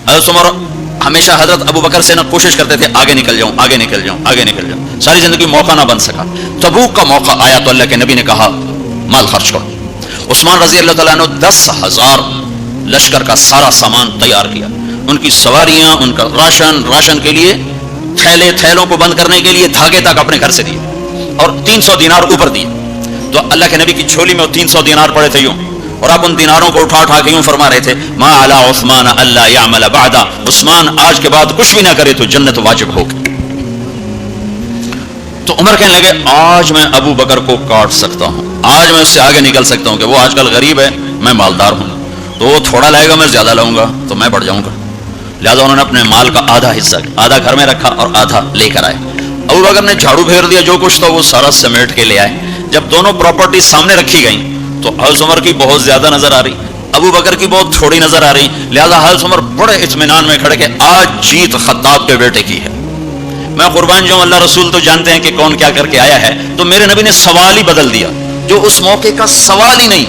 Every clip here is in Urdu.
حضرت عمر ہمیشہ حضرت ابو بکر سے نہ کوشش کرتے تھے آگے نکل جاؤں آگے نکل جاؤں آگے نکل جاؤں، ساری زندگی موقع نہ بن سکا. تبوک کا موقع آیا تو اللہ کے نبی نے کہا مال خرچ کرو. عثمان رضی اللہ تعالیٰ نے 10,000 لشکر کا سارا سامان تیار کیا، ان کی سواریاں، ان کا راشن کے لیے تھیلوں کو بند کرنے کے لیے دھاگے تک اپنے گھر سے دیے، اور 300 دینار اوپر دیے. تو اللہ کے نبی کی جھولی میں وہ 300 دینار پڑے تھے یوں، اور آپ ان دیناروں کو اٹھا اٹھا کے یوں فرما رہے تھے ما علی عثمان اللہ یعمل بعد، عثمان آج کے بعد کچھ بھی نہ کرے تو جنت واجب ہوگی. تو عمر کہنے لگے آج میں ابو بکر کو کاٹ سکتا ہوں، آج میں اس سے آگے نکل سکتا ہوں کہ وہ آج کل غریب ہے، میں مالدار ہوں، تو وہ تھوڑا لائے گا میں زیادہ لاؤں گا تو میں بڑھ جاؤں گا. لہٰذا انہوں نے اپنے مال کا آدھا حصہ آدھا گھر میں رکھا اور آدھا لے کر آئے. ابو بکر نے جھاڑو پھیر دیا، جو کچھ تھا وہ سارا سمیٹ کے لے آئے. جب دونوں پراپرٹی سامنے رکھی گئیں تو حضرت عمر کی بہت زیادہ نظر آ رہی، ابو بکر کی بہت تھوڑی نظر آ رہی. لہٰذا حضرت عمر بڑے اطمینان میں کھڑے کہ آج جیت خطاب کے بیٹے کی ہے. میں قربان جاؤں، اللہ رسول تو جانتے ہیں کہ کون کیا کر کے آیا ہے. تو میرے نبی نے سوال ہی بدل دیا، جو اس موقع کا سوال ہی نہیں.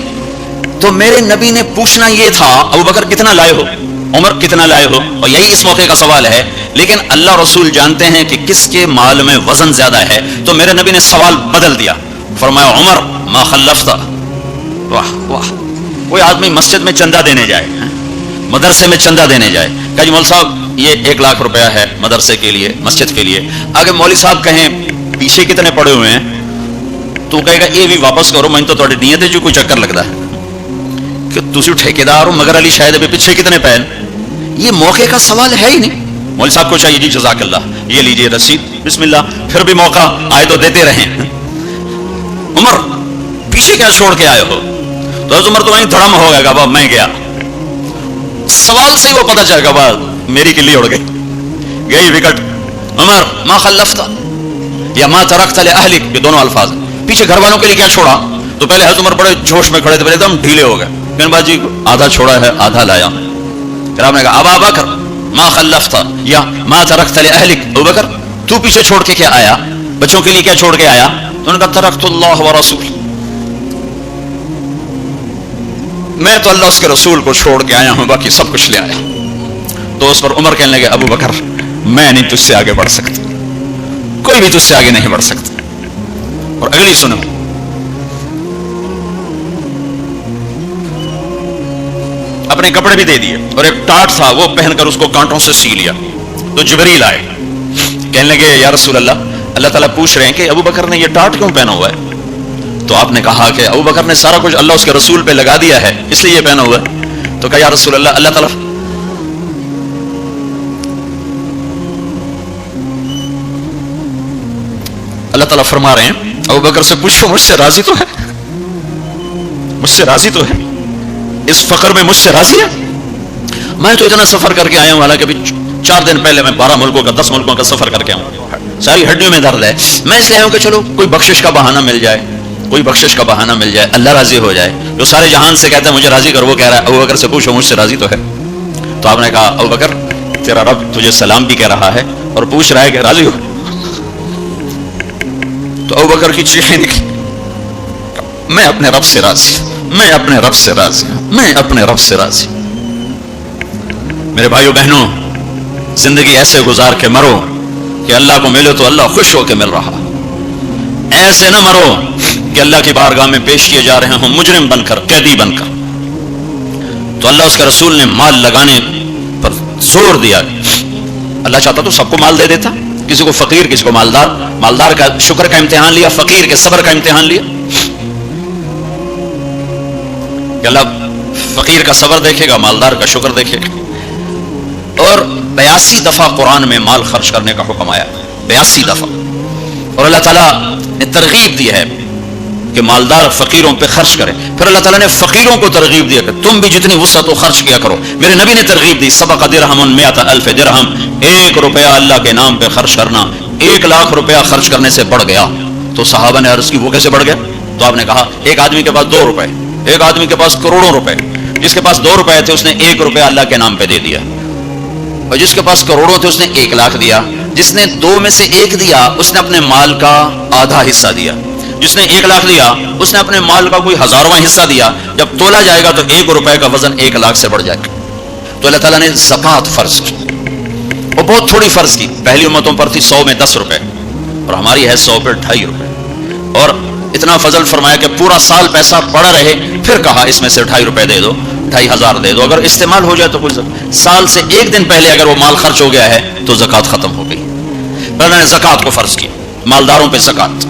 تو میرے نبی نے پوچھنا یہ تھا ابو بکر کتنا لائے ہو، عمر کتنا لائے ہو، اور یہی اس موقع کا سوال ہے. لیکن اللہ رسول جانتے ہیں کہ کس کے مال میں وزن زیادہ ہے. تو میرے نبی نے سوال بدل دیا، فرمایا عمر ما خلفتا. واہ واہ، کوئی آدمی مسجد میں چندہ دینے جائے، مدرسے میں چندہ دینے جائے، کہ جی مول صاحب یہ 1 لاکھ روپیہ ہے مدرسے کے لیے، مسجد کے لیے. آگے مولوی صاحب کہیں پیچھے کتنے پڑے ہوئے ہیں، تو کہے گا یہ بھی واپس کرو، میں تو تھوڑی نیت ہے جو کوئی چکر لگتا ہے کہ تسی ٹھیکیدار ہو، مگر علی شاید ابھی پیچھے کتنے پہن. یہ موقع کا سوال ہے ہی نہیں. مولوی صاحب کو چاہیے جی جزاک اللہ یہ لیجیے رسید، بسم اللہ، پھر بھی موقع آئے تو دیتے رہیں. عمر پیچھے کیا چھوڑ کے آئے ہو؟ تو حضرت عمر تو وہیں دھڑم ہو گیا کہ میں گیا. سوال سے ہی وہ پتہ چل گیا میری کلی اڑ گئی، گئی وکٹ. عمر ما خلفتا یا ما ترکت لأہلک، یہ دونوں الفاظ ہیں. پیچھے گھر والوں کے لیے کیا چھوڑا؟ تو پہلے حضرت عمر بڑے جوش میں کھڑے تھے، پہلے ایک دم ڈھیلے ہو گئے. جی آدھا چھوڑا ہے آدھا لایا. پھر آپ نے کہا ابا بکر ما خلفتا یا ما ترکت لأہلک، ابو بکر تو پیچھے چھوڑ کے کیا آیا، بچوں کے لیے کیا چھوڑ کے آیا؟ تو انہوں نے کہا ترکت اللہ ورسول، میں تو اللہ اس کے رسول کو چھوڑ کے آیا ہوں، باقی سب کچھ لے آیا. تو اس پر عمر کہنے لگے ابو بکر میں نہیں تجھ سے آگے بڑھ سکتا، کوئی بھی تجھ سے آگے نہیں بڑھ سکتا. اور اگلی سنو، اپنے کپڑے بھی دے دیے اور ایک ٹاٹ تھا وہ پہن کر اس کو کانٹوں سے سی لیا. تو جبریل آئے، کہنے لگے یا رسول اللہ، اللہ تعالیٰ پوچھ رہے ہیں کہ ابو بکر نے یہ ٹاٹ کیوں پہنا ہوا ہے؟ تو آپ نے کہا کہ ابو بکر نے سارا کچھ اللہ اس کے رسول پہ لگا دیا ہے اس لیے یہ پہنا ہوا ہے. تو کہا یا رسول اللہ، اللہ تعالیٰ فرما رہے ہیں ابو بکر سے پوچھو مجھ سے راضی تو ہے، مجھ سے راضی تو ہے، اس فقر میں مجھ سے راضی ہے؟ میں تو اتنا سفر کر کے آیا ہوں، حالانکہ ابھی 4 دن پہلے میں 12 ملکوں کا 10 ملکوں کا سفر کر کے آؤں، ساری ہڈیوں میں درد ہے. میں اس لیے آیا ہوں کہ چلو کوئی بخشش کا بہانہ مل جائے، کوئی بخشش کا بہانہ مل جائے، اللہ راضی ہو جائے. جو سارے جہان سے کہتے ہیں مجھے راضی کر، وہ کہہ رہا ہے ابو بکر سے پوچھو مجھ سے راضی تو ہے. تو آپ نے کہا ابو بکر تیرا رب تجھے سلام بھی کہہ رہا ہے اور پوچھ رہا ہے کہ راضی ہو. تو ابو بکر کی چیخیں نکلی، میں اپنے رب سے راضی، میں اپنے رب سے راضی، میں اپنے رب سے راضی. میرے بھائیو بہنوں، زندگی ایسے گزار کے مرو کہ اللہ کو ملو تو اللہ خوش ہو کے مل رہا، ایسے نہ مرو کہ اللہ کی بارگاہ میں پیش کیے جا رہے ہوں مجرم بن کر، قیدی بن کر. تو اللہ اس کے رسول نے مال لگانے پر زور دیا. اللہ چاہتا تو سب کو مال دے دیتا، کسی کو فقیر کسی کو مالدار. مالدار کا شکر کا امتحان لیا، فقیر کے صبر کا امتحان لیا. کہ اللہ فقیر کا صبر دیکھے گا، مالدار کا شکر دیکھے گا. اور 82 دفعہ قرآن میں مال خرچ کرنے کا حکم آیا، 82 دفعہ. اور اللہ تعالیٰ نے ترغیب دی ہے کہ مالدار فقیروں پہ خرچ کرے. پھر اللہ تعالیٰ نے فقیروں کو ترغیب دیا کہ تم بھی جتنی وسعت ہو خرچ کیا کرو. میرے نبی نے ترغیب دی، سبق درہم 100,000 درہم، 1 روپیہ اللہ کے نام پہ خرچ کرنا 1 لاکھ روپیہ خرچ کرنے سے بڑھ گیا. تو صحابہ نے عرض کی وہ کیسے بڑھ گیا؟ تو آپ نے کہا ایک آدمی کے پاس 2 روپے، ایک آدمی کے پاس کروڑوں روپے. جس کے پاس 2 روپے تھے اس نے 1 روپیہ اللہ کے نام پہ دے دیا، اور جس کے پاس کروڑوں تھے اس نے 1 لاکھ دیا. جس نے 2 میں سے 1 دیا اس نے اپنے مال کا آدھا حصہ دیا. جس نے 1 لاکھ دیا اس نے اپنے مال کا کوئی 1000واں حصہ دیا. جب تولا جائے گا تو 1 روپے کا وزن 1 لاکھ سے بڑھ جائے گا. تو اللہ تعالیٰ نے زکوٰۃ فرض کی، اور بہت تھوڑی فرض کی. پہلی امتوں پر تھی 100 میں 10 روپے، اور ہماری ہے 100 پہ 2.5 روپے. اور اتنا فضل فرمایا کہ پورا سال پیسہ پڑا رہے، پھر کہا اس میں سے 2.5 روپے دے دو، 2,500 دے دو، اگر استعمال ہو جائے تو کوئی سال سے ایک دن پہلے اگر وہ مال خرچ ہو گیا ہے تو زکوٰۃ ختم ہو گئی. اللہ نے زکوٰۃ کو فرض کی، مالداروں پہ زکوٰۃ.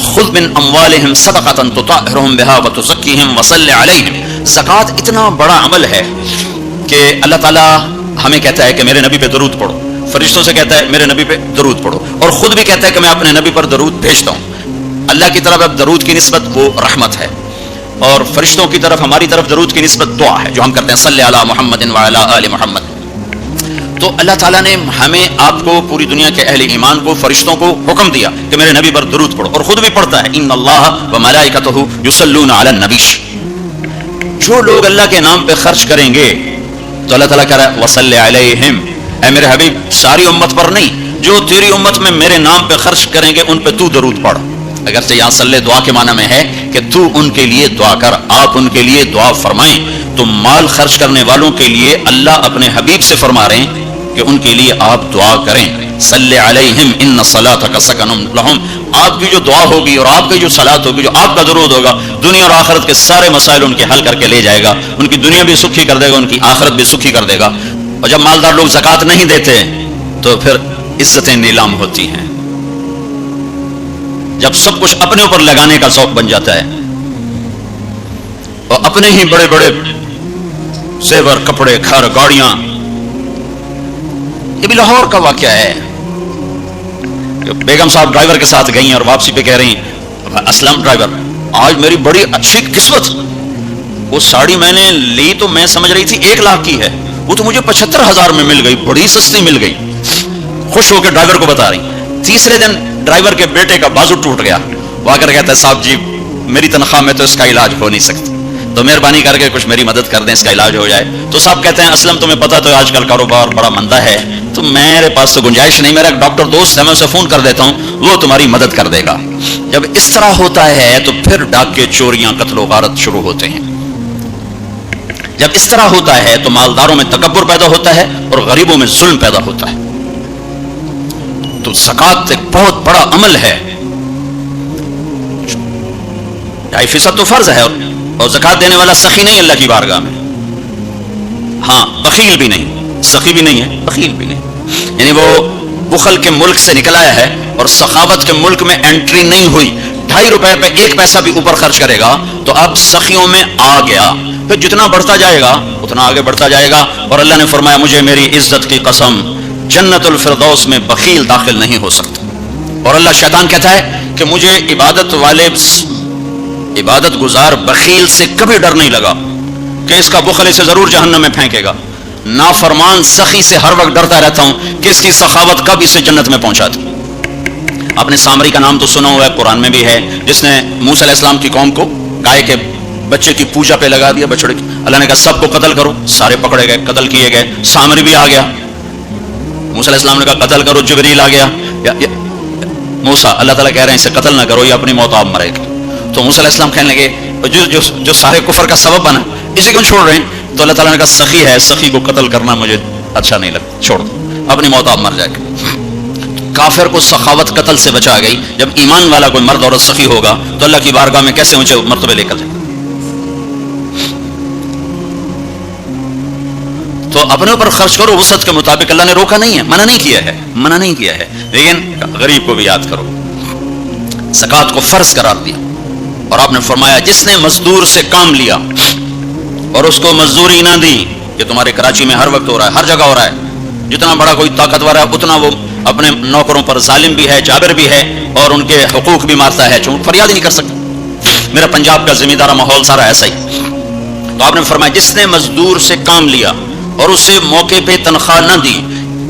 خذ من اموالہم صدقۃ تطہرہم بہا وتزکیہم وصلی علیہم. زکوٰۃ اتنا بڑا عمل ہے کہ اللہ تعالیٰ ہمیں کہتا ہے کہ میرے نبی پہ درود پڑھو، فرشتوں سے کہتا ہے میرے نبی پہ درود پڑھو، اور خود بھی کہتا ہے کہ میں اپنے نبی پر درود بھیجتا ہوں. اللہ کی طرف اب درود کی نسبت وہ رحمت ہے، اور فرشتوں کی طرف ہماری طرف درود کی نسبت دعا ہے جو ہم کرتے ہیں، صلی علی محمد وعلی آل محمد. تو اللہ تعالیٰ نے ہمیں، آپ کو، پوری دنیا کے اہل ایمان کو، فرشتوں کو حکم دیا کہ میرے نبی پر درود پڑھو، اور خود بھی پڑھتا ہے، ان اللہ وملائکتہ یصلون علی النبی. جو لوگ اللہ کے نام پہ خرچ کریں گے تو اللہ تعالیٰ کہہ رہا ہے وصلی علیہم، اے میرے حبیب ساری امت پر نہیں، جو تیری امت میں میرے نام پہ خرچ کریں گے ان پہ تو درود پڑھ. اگرچہ یہاں صلی دعا کے معنی میں ہے کہ تو ان کے لیے دعا کر، آپ ان کے لیے دعا فرمائیں. تو مال خرچ کرنے والوں کے لیے اللہ اپنے حبیب سے فرما رہے ہیں کہ ان کے لیے آپ دعا کریں. صلی علیہم ان صلاتک سکن لہم. آپ کی جو دعا ہوگی اور آپ کی جو صلات ہوگی، جو آپ کا درود ہوگا، دنیا اور آخرت کے سارے مسائل ان کے حل کر کے لے جائے گا. ان کی دنیا بھی سکھی کر دے گا، ان کی آخرت بھی سکھی کر دے گا. اور جب مالدار لوگ زکوٰۃ نہیں دیتے تو پھر عزتیں نیلام ہوتی ہیں. جب سب کچھ اپنے اوپر لگانے کا ذوق بن جاتا ہے، اور اپنے ہی بڑے بڑے زیور، کپڑے، گھر، گاڑیاں. یہ بھی لاہور کا واقعہ ہے. بیگم صاحب ڈرائیور کے ساتھ گئی ہیں اور واپسی پہ کہہ رہی ہیں اسلم ڈرائیور آج میری بڑی اچھی قسمت، وہ ساڑی میں نے لی تو میں سمجھ رہی تھی 1 لاکھ کی ہے، وہ تو مجھے 75,000 میں مل گئی، بڑی سستی مل گئی. خوش ہو کے ڈرائیور کو بتا رہی. تیسرے دن ڈرائیور کے بیٹے کا بازو ٹوٹ گیا، وہ آ کر کہتا ہے صاحب جی میری تنخواہ میں تو اس کا علاج ہو نہیں سکتا، تو مہربانی کر کے کچھ میری مدد کر دیں، اس کا علاج ہو جائے. تو صاحب کہتے ہیں اسلم تمہیں پتا تو آج کل کاروبار بڑا مندہ ہے، تو میرے پاس تو گنجائش نہیں، میرا ایک ڈاکٹر دوست ہے میں اسے فون کر دیتا ہوں، وہ تمہاری مدد کر دے گا. جب اس طرح ہوتا ہے تو پھر ڈاکے، چوریاں، قتل و غارت شروع ہوتے ہیں. جب اس طرح ہوتا ہے تو مالداروں میں تکبر پیدا ہوتا ہے اور غریبوں میں ظلم پیدا ہوتا ہے. تو زکوٰۃ ایک بہت بڑا عمل ہے. 2.5% تو فرض ہے، اور زکوٰۃ دینے والا سخی نہیں اللہ کی بارگاہ میں. ہاں بخیل بھی نہیں، سخی بھی نہیں ہے، بخیل بھی نہیں. یعنی وہ بخل کے ملک سے نکل آیا ہے اور سخاوت کے ملک میں انٹری نہیں ہوئی. 2.5 روپے پہ 1 پیسہ بھی اوپر خرچ کرے گا تو اب سخیوں میں آ گیا. پھر جتنا بڑھتا جائے گا اتنا آگے بڑھتا جائے گا. اور اللہ نے فرمایا مجھے میری عزت کی قسم جنت الفردوس میں بخیل داخل نہیں ہو سکتا. اور اللہ شیطان کہتا ہے کہ مجھے عبادت والے، عبادت گزار بخیل سے کبھی ڈر نہیں لگا کہ اس کا بخل اسے ضرور جہنم میں پھینکے گا. نافرمان سخی سے ہر وقت ڈرتا رہتا ہوں کہ اس کی سخاوت کب اسے جنت میں پہنچاتی. آپ نے سامری کا نام تو سنا ہوا ہے، قرآن میں بھی ہے، جس نے موسیٰ علیہ السلام کی قوم کو گائے کے بچے کی پوجا پہ لگا دیا، بچڑے کی. اللہ نے کہا سب کو قتل کرو، سارے پکڑے گئے، قتل کیے گئے. سامری بھی آ گیا. موسیٰ علیہ السلام نے کہا قتل کرو، جبریل آ گیا. موسیٰ اللہ تعالیٰ کہہ رہے ہیں اسے قتل نہ کرو، یہ اپنی موت آپ مرے گا. تو موسیٰ علیہ السلام کہنے لگے جو سارے کفر کا سبب بنا اسی کو چھوڑ رہے ہیں. تو اللہ تعالیٰ نے کہا سخی ہے، سخی کو قتل کرنا مجھے اچھا نہیں لگتا، چھوڑ دو، اپنی موت آپ مر جائے گا. کافر کو سخاوت قتل سے بچا گئی. جب ایمان والا کوئی مرد عورت سخی ہوگا تو اللہ کی بارگاہ میں کیسے اونچے مرتبے لے کر جائے. تو اپنے اوپر خرچ کرو وسعت کے مطابق. اللہ نے روکا نہیں ہے، منع نہیں کیا ہے، منع نہیں کیا ہے، لیکن غریب کو بھی یاد کرو. زکوٰۃ کو فرض قرار دیا اور آپ نے فرمایا جس نے مزدور سے کام لیا اور اس کو مزدوری نہ دی، یہ تمہارے کراچی میں ہر وقت ہو رہا ہے، ہر جگہ ہو رہا ہے. جتنا بڑا کوئی طاقتور ہے اتنا وہ اپنے نوکروں پر ظالم بھی ہے، جابر بھی ہے، اور ان کے حقوق بھی مارتا ہے، چون فریاد ہی نہیں کر سکتا. میرا پنجاب کا زمیندارہ ماحول سارا ایسا ہی. تو آپ نے فرمایا جس نے مزدور سے کام لیا اور اسے موقع پہ تنخواہ نہ دی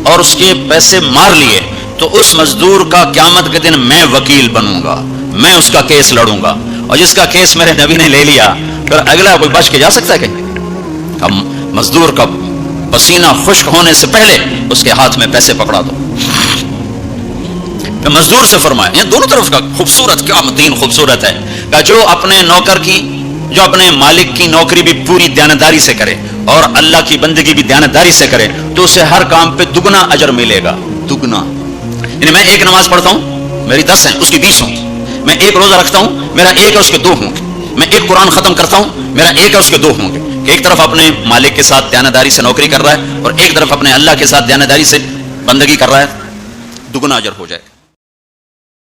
اور اس کے پیسے مار لیے تو اس مزدور کا قیامت کے دن میں وکیل بنوں گا، میں اس کا کیس لڑوں گا. اور جس کا کیس میرے نبی نے لے لیا پھر اگلا کوئی بچ کے جا سکتا ہے کہ مزدور کا پسینہ خشک ہونے سے پہلے اس کے ہاتھ میں پیسے پکڑا دو. مزدور سے فرمایا، یہ دونوں طرف کا خوبصورت، کیا دین خوبصورت ہے کہ جو اپنے نوکر کی جو اپنے مالک کی نوکری بھی پوری دیانتداری سے کرے اور اللہ کی بندگی بھی دیانتداری سے کرے تو اسے ہر کام پہ دگنا اجر ملے گا, دگنا. یعنی میں ایک نماز پڑھتا ہوں, میری 10 ہیں, اس کی 20 ہوں. میں ایک روزہ رکھتا ہوں, میرا 1 ہے, اس کے 2 ہوں گے. میں ایک قرآن ختم کرتا ہوں, میرا 1 ہے, اس کے 2 ہوں گے. کہ ایک طرف اپنے مالک کے ساتھ دیانتداری سے نوکری کر رہا ہے اور ایک طرف اپنے اللہ کے ساتھ دیانتداری سے بندگی کر رہا ہے, دگنا اجر ہو جائے.